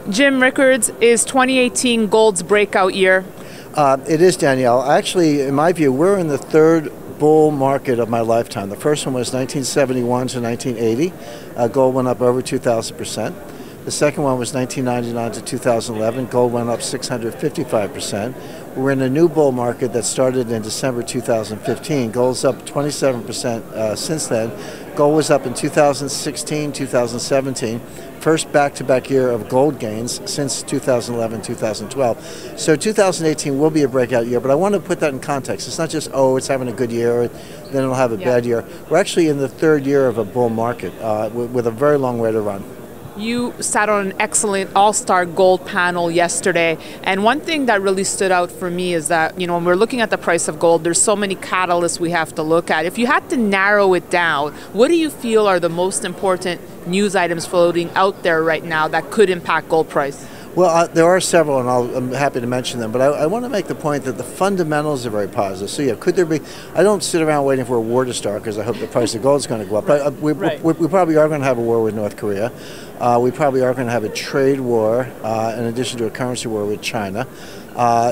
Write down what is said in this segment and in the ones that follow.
Jim, Rickards, is 2018 gold's breakout year? It is, Danielle. Actually, in my view, we're in the third bull market of my lifetime. The first one was 1971 to 1980. Gold went up over 2,000%. The second one was 1999 to 2011. Gold went up 655%. We're in a new bull market that started in December 2015. Gold's up 27% since then. Gold was up in 2016, 2017. First back-to-back year of gold gains since 2011, 2012. So 2018 will be a breakout year, but I want to put that in context. It's not just, oh, it's having a good year, then it'll have a bad year. We're actually in the third year of a bull market with a very long way to run. You sat on an excellent all-star gold panel yesterday, and one thing that really stood out for me is that, when we're looking at the price of gold, there's so many catalysts we have to look at. If you had to narrow it down, what do you feel are the most important news items floating out there right now that could impact gold price? Well, there are several, and I'm happy to mention them, but I want to make the point that the fundamentals are very positive. So, yeah, could there be, I don't sit around waiting for a war to start because I hope the price of gold is going to go up. But we probably are going to have a war with North Korea. We probably are going to have a trade war in addition to a currency war with China.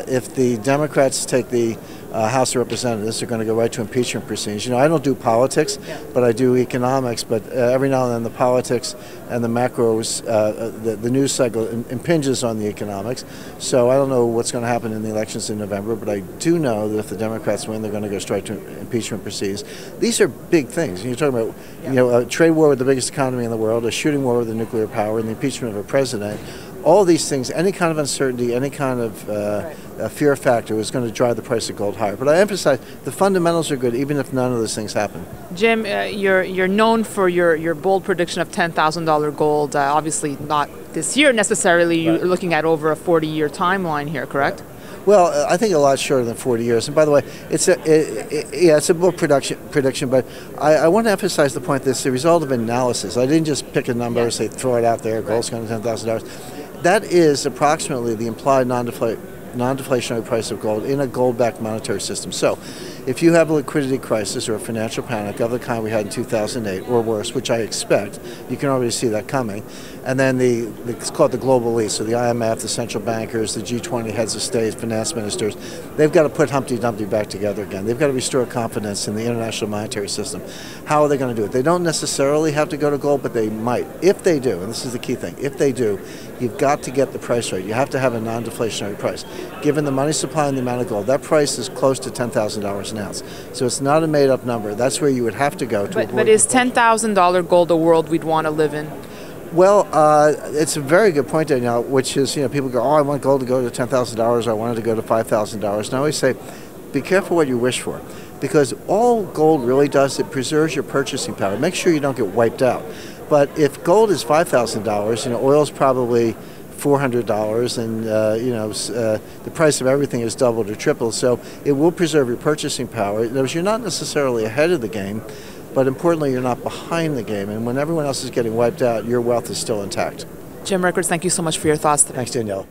If the Democrats take the House of Representatives, they're going to go right to impeachment proceedings. I don't do politics, but I do economics. But every now and then the politics and the macros, the news cycle impinges on the economics. So I don't know what's going to happen in the elections in November, but I do know that if the Democrats win, they're going to go straight to impeachment proceedings. These are big things. You're talking about a trade war with the biggest economy in the world, a shooting war with a nuclear power, and the impeachment of a president. All these things, any kind of uncertainty, any kind of fear factor is going to drive the price of gold higher. But I emphasize the fundamentals are good, even if none of those things happen. Jim, you're known for your bold prediction of $10,000 gold. Obviously, not this year necessarily. You're looking at over a 40-year timeline here, correct? Well, I think a lot shorter than 40 years. And by the way, it's a bold prediction, but I want to emphasize the point that it's the result of analysis. I didn't just pick a number and say throw it out there, gold's going to $10,000. That is approximately the implied non-deflationary price of gold in a gold-backed monetary system. So if you have a liquidity crisis or a financial panic of the kind we had in 2008 or worse, which I expect, you can already see that coming, and then it's called the global elite, so the IMF, the central bankers, the G20 heads of state, finance ministers, they've got to put Humpty Dumpty back together again. They've got to restore confidence in the international monetary system. How are they going to do it? They don't necessarily have to go to gold, but they might. If they do, and this is the key thing, if they do, you've got to get the price right. You have to have a non-deflationary price. Given the money supply and the amount of gold, that price is close to $10,000 an ounce. So it's not a made-up number. That's where you would have to go to avoid. But is $10,000 gold a world we'd want to live in? Well, it's a very good point, Danielle, which is, people go, oh, I want gold to go to $10,000, I want it to go to $5,000. And I always say, be careful what you wish for, because all gold really does, it preserves your purchasing power. Make sure you don't get wiped out. But if gold is $5,000, oil's probably $400, and the price of everything is doubled or tripled. So it will preserve your purchasing power. In other words, you're not necessarily ahead of the game, but importantly, you're not behind the game. And when everyone else is getting wiped out, your wealth is still intact. Jim Rickards, thank you so much for your thoughts today. Thanks, Danielle.